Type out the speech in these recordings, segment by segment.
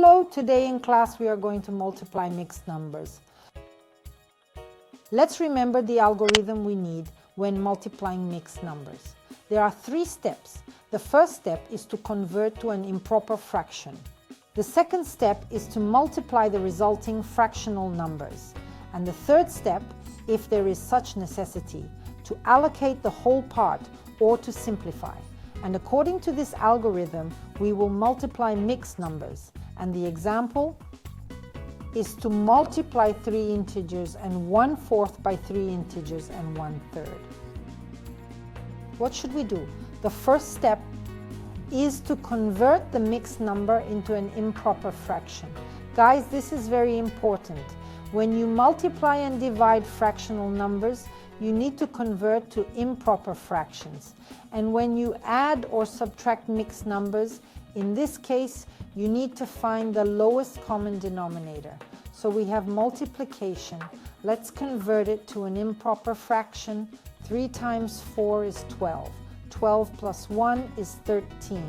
Hello, today in class we are going to multiply mixed numbers. Let's remember the algorithm we need when multiplying mixed numbers. There are 3 steps. The first step is to convert to an improper fraction. The second step is to multiply the resulting fractional numbers. And the third step, if there is such necessity, to allocate the whole part or to simplify. And according to this algorithm, we will multiply mixed numbers. And the example is to multiply 3 integers and 1/4 by 3 integers and 1/3. What should we do? The first step is to convert the mixed number into an improper fraction. Guys, this is very important. When you multiply and divide fractional numbers, you need to convert to improper fractions. And when you add or subtract mixed numbers, in this case, you need to find the lowest common denominator. So we have multiplication. Let's convert it to an improper fraction. 3 times 4 is 12. 12 plus 1 is 13.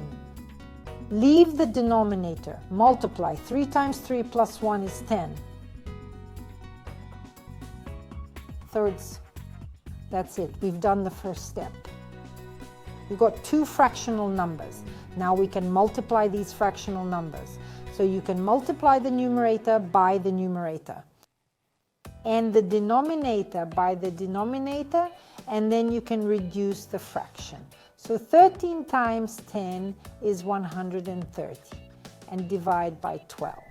Leave the denominator. Multiply. 3 times 3 plus 1 is 10. Thirds. That's it. We've done the first step. We've got 2 fractional numbers. Now we can multiply these fractional numbers. So you can multiply the numerator by the numerator and the denominator by the denominator, and then you can reduce the fraction. So 13 times 10 is 130 and divide by 12.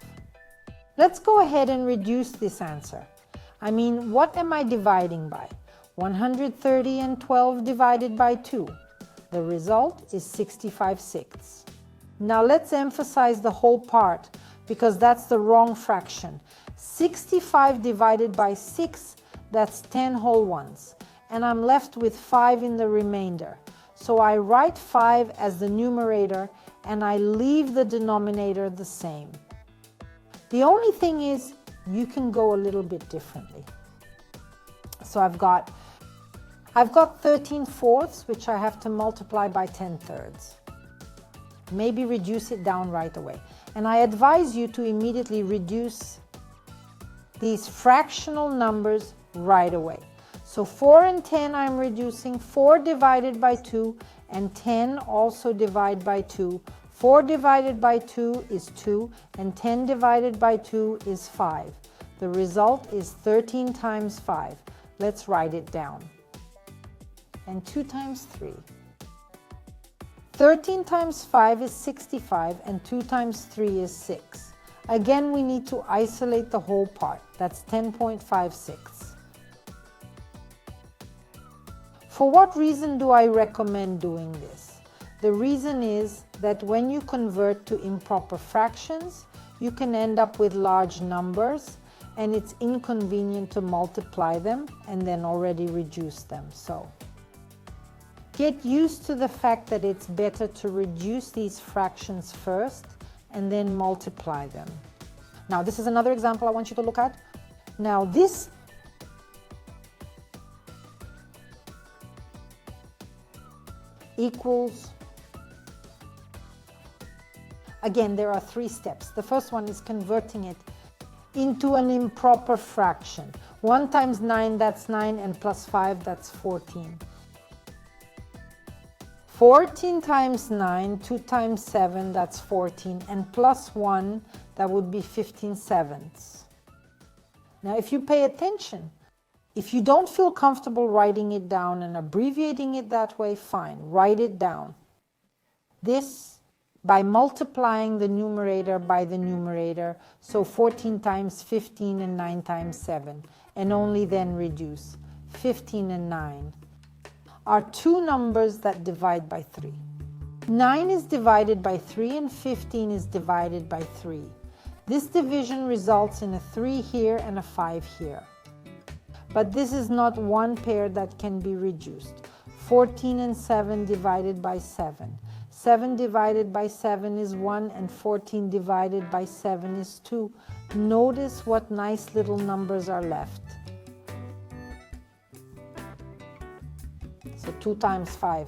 Let's go ahead and reduce this answer. I mean, what am I dividing by? 130 and 12 divided by 2. The result is 65/6. Now let's emphasize the whole part because that's the wrong fraction. 65 divided by 6, that's 10 whole ones. And I'm left with 5 in the remainder. So I write 5 as the numerator and I leave the denominator the same. The only thing is you can go a little bit differently. So I've got 13/4, which I have to multiply by 10/3. Maybe reduce it down right away. And I advise you to immediately reduce these fractional numbers right away. So 4 and 10 I'm reducing. 4 divided by 2 and 10 also divide by 2. 4 divided by 2 is 2 and 10 divided by 2 is 5. The result is 13 times 5. Let's write it down. And 2 times 3. 13 times 5 is 65 and 2 times 3 is 6. Again, we need to isolate the whole part. That's 10.56. For what reason do I recommend doing this? The reason is that when you convert to improper fractions, you can end up with large numbers and it's inconvenient to multiply them and then already reduce them. So get used to the fact that it's better to reduce these fractions first and then multiply them. Now, this is another example I want you to look at. Now, this equals, again, there are 3 steps. The first one is converting it into an improper fraction. 1 times 9, that's 9, and plus 5, that's 14. 14 times 9, 2 times 7, that's 14, and plus 1, that would be 15/7. Now, if you pay attention, if you don't feel comfortable writing it down and abbreviating it that way, fine, write it down. This by multiplying the numerator by the numerator, so 14 times 15 and 9 times 7, and only then reduce. 15 and 9. Are 2 numbers that divide by 3. 9 is divided by 3 and 15 is divided by 3. This division results in a 3 here and a 5 here. But this is not one pair that can be reduced. 14 and 7 divided by 7. 7 divided by 7 is 1 and 14 divided by 7 is 2. Notice what nice little numbers are left. So 2 times 5.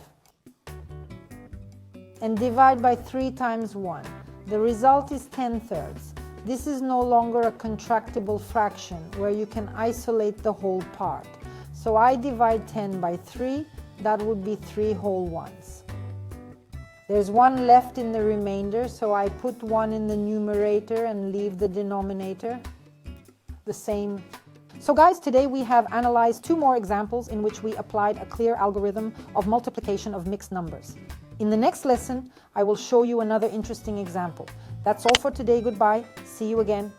And divide by 3 times 1. The result is 10/3. This is no longer a contractible fraction where you can isolate the whole part. So I divide 10 by 3, that would be 3 whole ones. There's 1 left in the remainder, so I put 1 in the numerator and leave the denominator the same. So guys, today we have analyzed 2 more examples in which we applied a clear algorithm of multiplication of mixed numbers. In the next lesson, I will show you another interesting example. That's all for today. Goodbye. See you again.